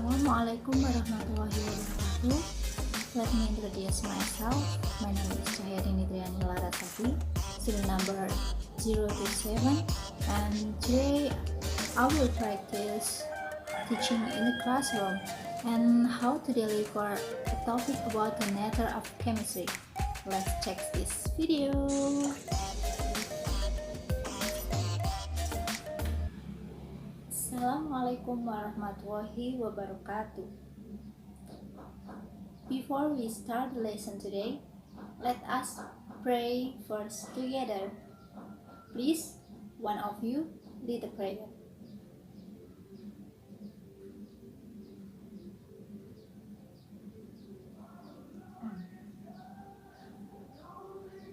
Assalamualaikum warahmatullahi wabarakatuh. Let me introduce myself. My name is Cahyadini Triani Larasati, student number 027, and today I will practice teaching in the classroom and how to deliver a topic about the nature of chemistry. Let's check this video. Assalamualaikum warahmatullahi wabarakatuh. Before we start the lesson today, let us pray first together. Please, one of you lead the prayer.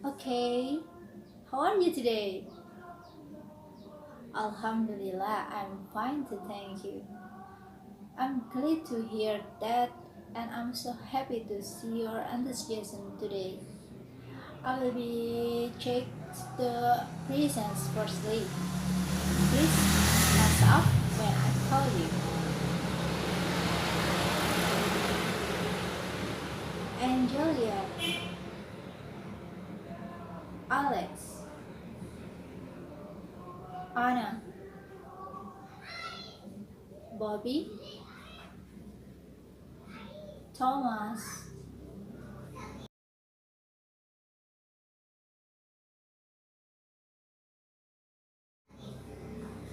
Okay, how are you today? Alhamdulillah, I'm fine too, thank you. I'm glad to hear that, and I'm so happy to see your enthusiasm today. I will be check the presents firstly. Please hands up when I call you. Angelia, Alex, Anna, Bobby, Thomas,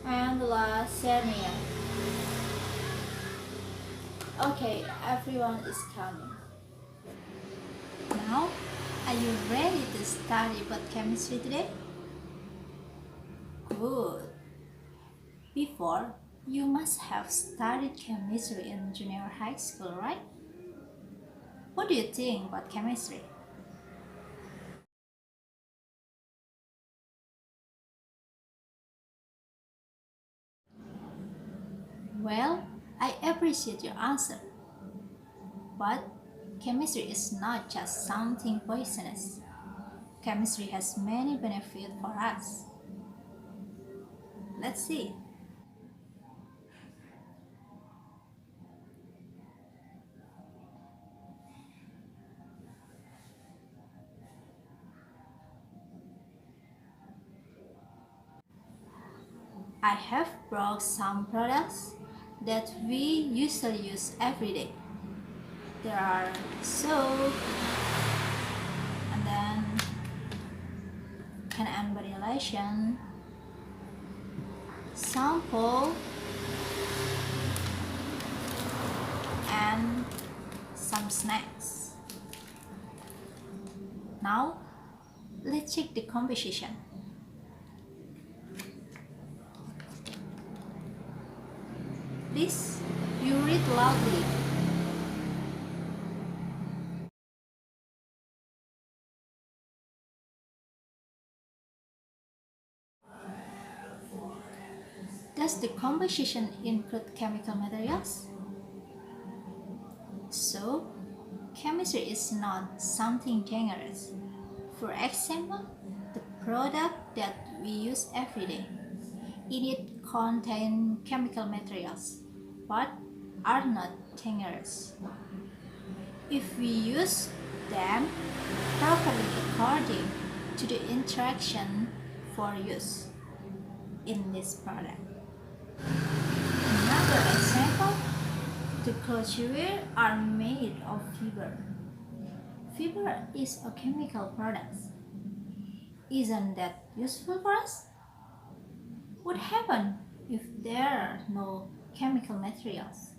and Lacernia. Okay, everyone is coming. Now, are you ready to study about chemistry today? Good. Before, you must have studied chemistry in junior high school, right? What do you think about chemistry? Well, I appreciate your answer. But chemistry is not just something poisonous. Chemistry has many benefits for us. Let's see. I have brought some products that we usually use every day. There are soap, and then can body lotion, shampoo, and some snacks. Now, let's check the composition. Please, you read loudly. Does the composition include chemical materials? So, chemistry is not something dangerous. For example, the product that we use every day. It contain chemical materials, but are not dangerous if we use them properly according to the interaction for use in this product. Another example, the clothes you wear are made of fiber. Fiber is a chemical product. Isn't that useful for us? What happens if there are no chemical materials?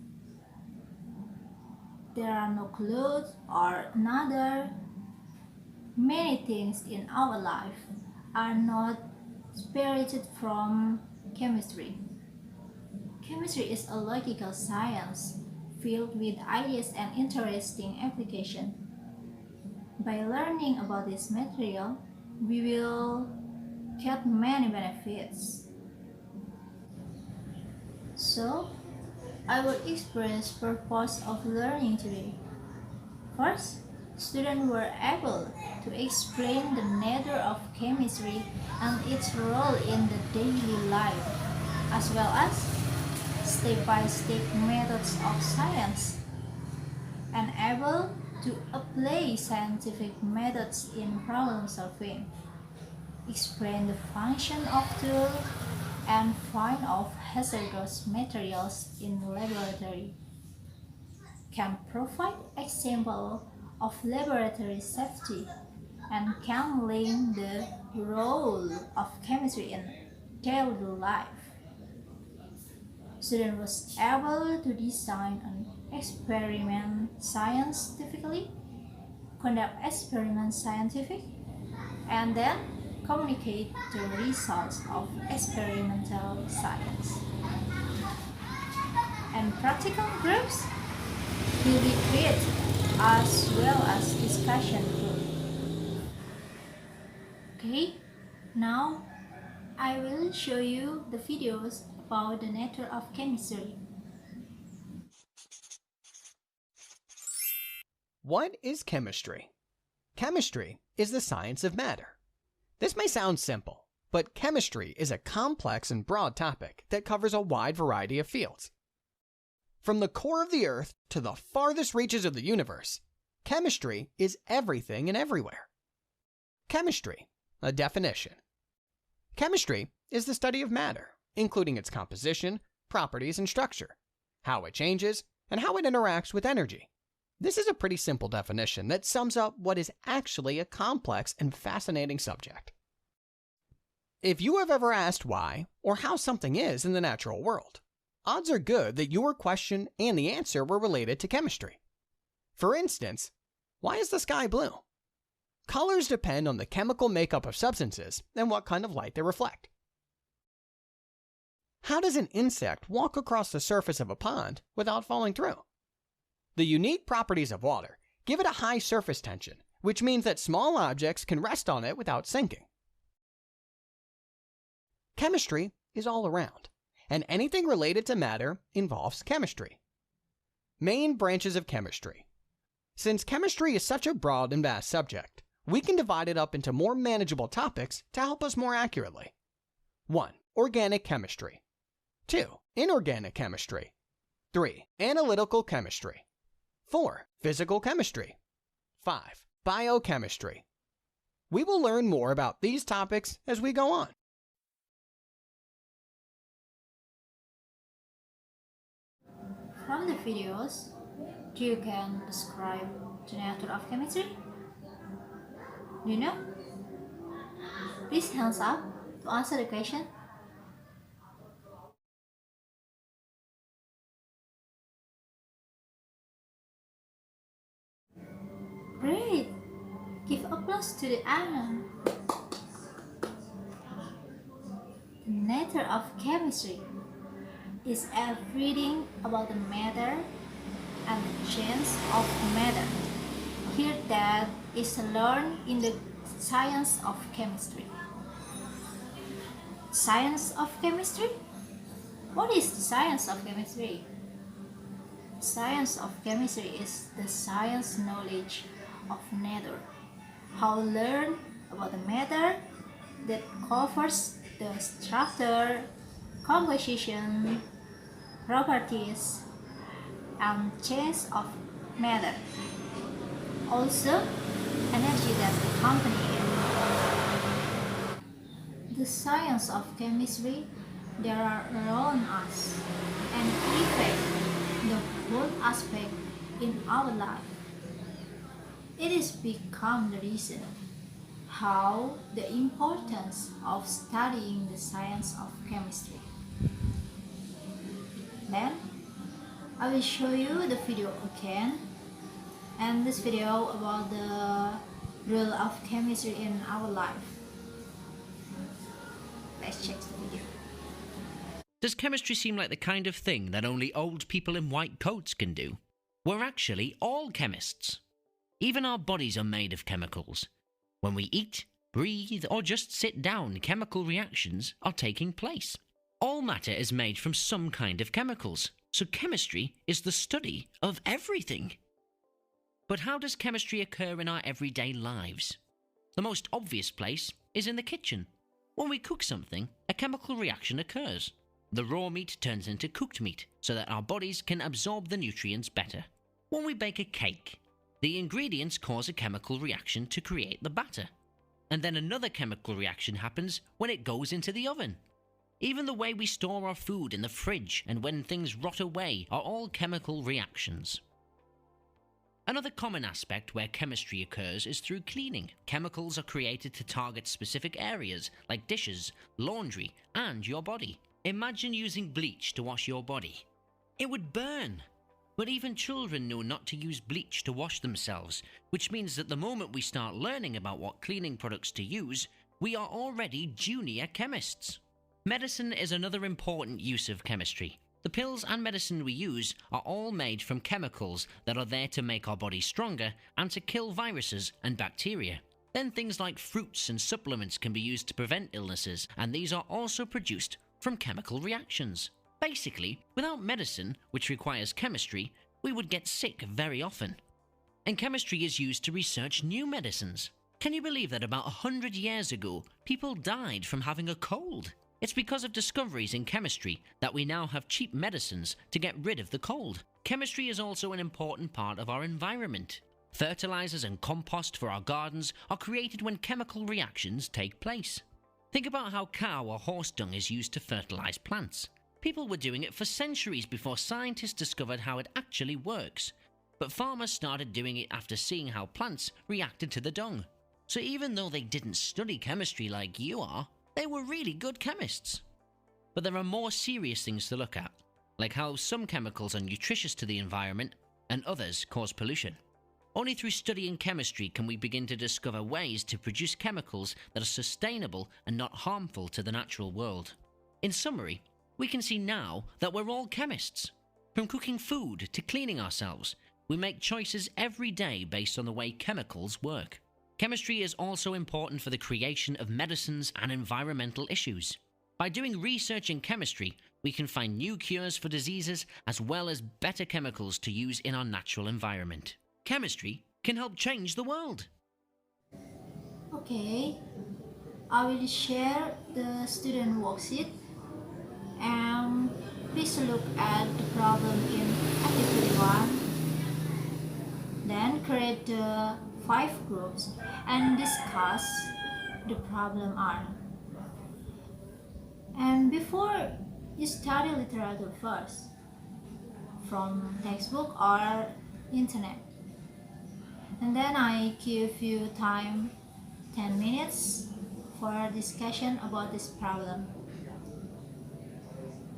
There are no clothes or another. Many things in our life are not separated from chemistry. Chemistry is a logical science filled with ideas and interesting applications. By learning about this material, we will get many benefits. So, I will express purpose of learning today. First, students were able to explain the nature of chemistry and its role in the daily life, as well as step-by-step methods of science, and able to apply scientific methods in problem solving, explain the function of tools, and find out hazardous materials in laboratory, can provide example of laboratory safety, and can link the role of chemistry in daily life. Student was able to design an experiment scientifically, conduct experiments scientific, and then communicate the results of experimental science. And practical groups will be created as well as discussion group. Okay, now I will show you the videos about the nature of chemistry. What is chemistry? Chemistry is the science of matter. This may sound simple, but chemistry is a complex and broad topic that covers a wide variety of fields. From the core of the Earth to the farthest reaches of the universe, chemistry is everything and everywhere. Chemistry, a definition. Chemistry is the study of matter, including its composition, properties, and structure, how it changes, and how it interacts with energy. This is a pretty simple definition that sums up what is actually a complex and fascinating subject. If you have ever asked why or how something is in the natural world, odds are good that your question and the answer were related to chemistry. For instance, why is the sky blue? Colors depend on the chemical makeup of substances and what kind of light they reflect. How does an insect walk across the surface of a pond without falling through? The unique properties of water give it a high surface tension, which means that small objects can rest on it without sinking. Chemistry is all around, and anything related to matter involves chemistry. Main branches of chemistry. Since chemistry is such a broad and vast subject, we can divide it up into more manageable topics to help us more accurately. 1. Organic chemistry. 2. Inorganic chemistry. 3. Analytical chemistry. 4. Physical chemistry. 5. Biochemistry. We will learn more about these topics as we go on. From the videos, you can describe the nature of chemistry. Do you know? Please hands up to answer the question. Great! Give applause to the Anna. The nature of chemistry is everything about the matter and the change of matter. Here that is learned in the science of chemistry. Science of chemistry? What is the science of chemistry? Science of chemistry is the science knowledge of matter. How to learn about the matter that covers the structure, composition, properties, and change of matter. Also, energy that accompany it. The science of chemistry there are around us and affect the whole aspect in our life. It is become the reason how the importance of studying the science of chemistry. Then I will show you the video again, and this video about the role of chemistry in our life. Let's check the video. Does chemistry seem like the kind of thing that only old people in white coats can do? We're actually all chemists. Even our bodies are made of chemicals. When we eat, breathe, or just sit down, chemical reactions are taking place. All matter is made from some kind of chemicals, so chemistry is the study of everything. But how does chemistry occur in our everyday lives? The most obvious place is in the kitchen. When we cook something, a chemical reaction occurs. The raw meat turns into cooked meat so that our bodies can absorb the nutrients better. When we bake a cake, the ingredients cause a chemical reaction to create the batter. And then another chemical reaction happens when it goes into the oven. Even the way we store our food in the fridge and when things rot away are all chemical reactions. Another common aspect where chemistry occurs is through cleaning. Chemicals are created to target specific areas like dishes, laundry, and your body. Imagine using bleach to wash your body. It would burn. But even children know not to use bleach to wash themselves, which means that the moment we start learning about what cleaning products to use, we are already junior chemists. Medicine is another important use of chemistry. The pills and medicine we use are all made from chemicals that are there to make our bodies stronger and to kill viruses and bacteria. Then things like fruits and supplements can be used to prevent illnesses, and these are also produced from chemical reactions. Basically, without medicine, which requires chemistry, we would get sick very often. And chemistry is used to research new medicines. Can you believe that about 100 years ago, people died from having a cold? It's because of discoveries in chemistry that we now have cheap medicines to get rid of the cold. Chemistry is also an important part of our environment. Fertilizers and compost for our gardens are created when chemical reactions take place. Think about how cow or horse dung is used to fertilize plants. People were doing it for centuries before scientists discovered how it actually works. But farmers started doing it after seeing how plants reacted to the dung. So even though they didn't study chemistry like you are, they were really good chemists. But there are more serious things to look at, like how some chemicals are nutritious to the environment and others cause pollution. Only through studying chemistry can we begin to discover ways to produce chemicals that are sustainable and not harmful to the natural world. In summary, we can see now that we're all chemists. From cooking food to cleaning ourselves, we make choices every day based on the way chemicals work. Chemistry is also important for the creation of medicines and environmental issues. By doing research in chemistry, we can find new cures for diseases as well as better chemicals to use in our natural environment. Chemistry can help change the world. Okay, I will share the student worksheet, and please look at the problem in activity 1. Then create the 5 groups and discuss the problem R. And before you study literature first, from textbook or internet. And then I give you time 10 minutes for discussion about this problem.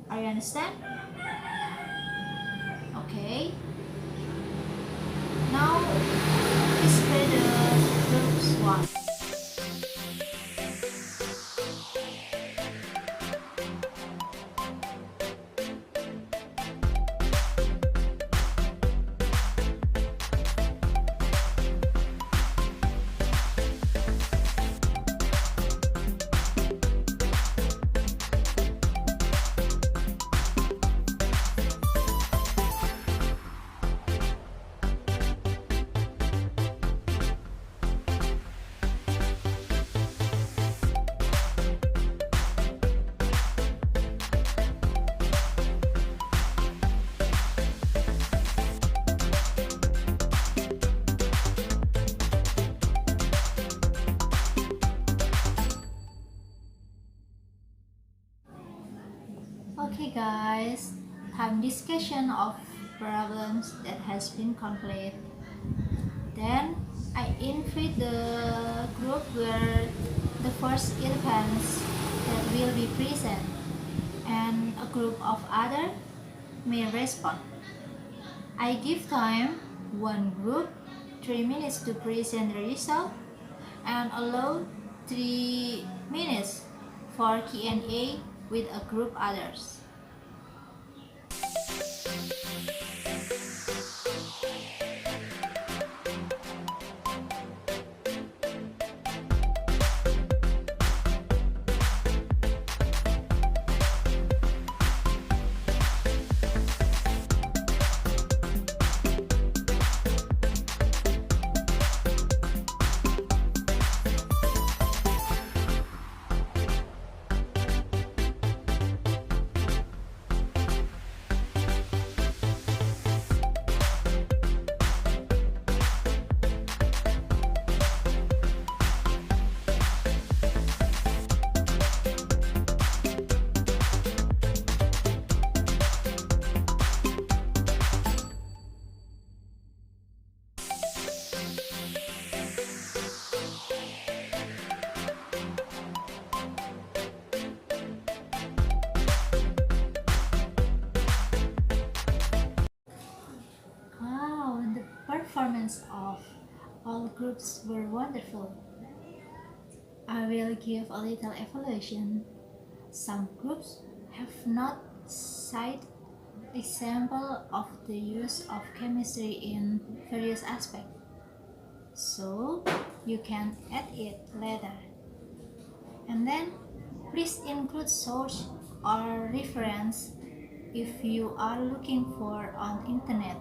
Are you understand? Okay. Now let's create the groups 1. Okay guys, time discussion of problems that has been complete. Then I invite the group where the first events that will be present and a group of other may respond. I give time one group 3 minutes to present the result and allow 3 minutes for Q&A with a group others. groups were wonderful. I will give a little evaluation. Some groups have not cited example of the use of chemistry in various aspects, so you can add it later. And then please include source or reference if you are looking for on internet,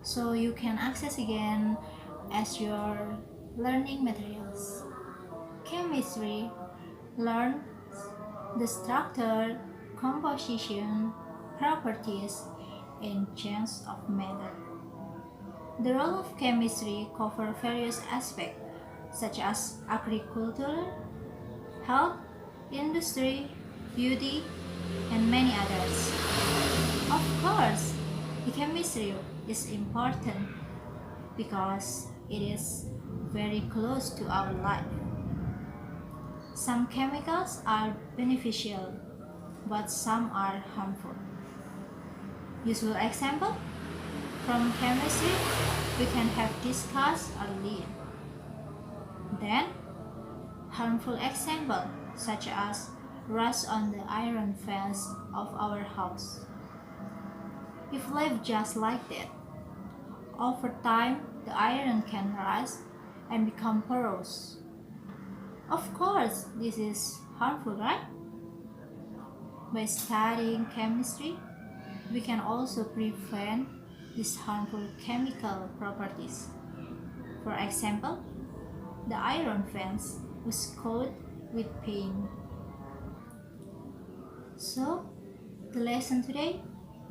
so you can access again as your learning materials. Chemistry learns the structure, composition, properties, and change of matter. The role of chemistry covers various aspects such as agriculture, health, industry, beauty, and many others. Of course, the chemistry is important because it is very close to our life. Some chemicals are beneficial, but some are harmful. Useful example from chemistry we can have discussed earlier. Then, harmful example such as rust on the iron fence of our house. If left just like that, over time the iron can rust and become porous. Of course, this is harmful, right? By studying chemistry, we can also prevent these harmful chemical properties. For example, the iron fence was coated with paint. So, the lesson today,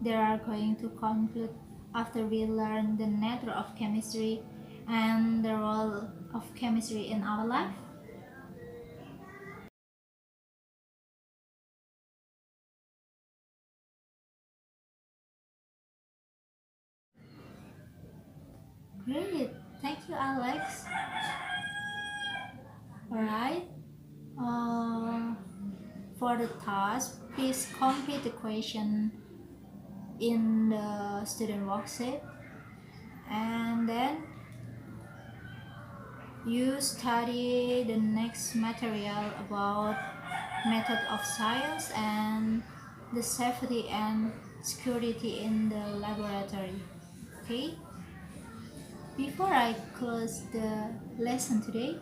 they are going to conclude after we learn the nature of chemistry and the role of chemistry in our life. Great, thank you, Alex. Alright, for the task, please complete the question in the student worksheet, and then you study the next material about method of science and the safety and security in the laboratory. Okay, before I close the lesson today,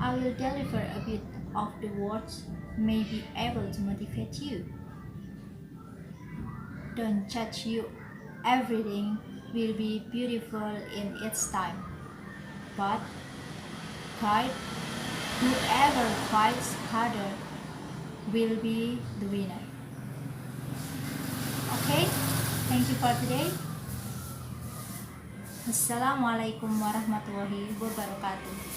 I will deliver a bit of the words may be able to motivate you. Don't judge you. Everything will be beautiful in its time. But fight. Whoever fights harder will be the winner. Okay? Thank you for today. Assalamualaikum warahmatullahi wabarakatuh.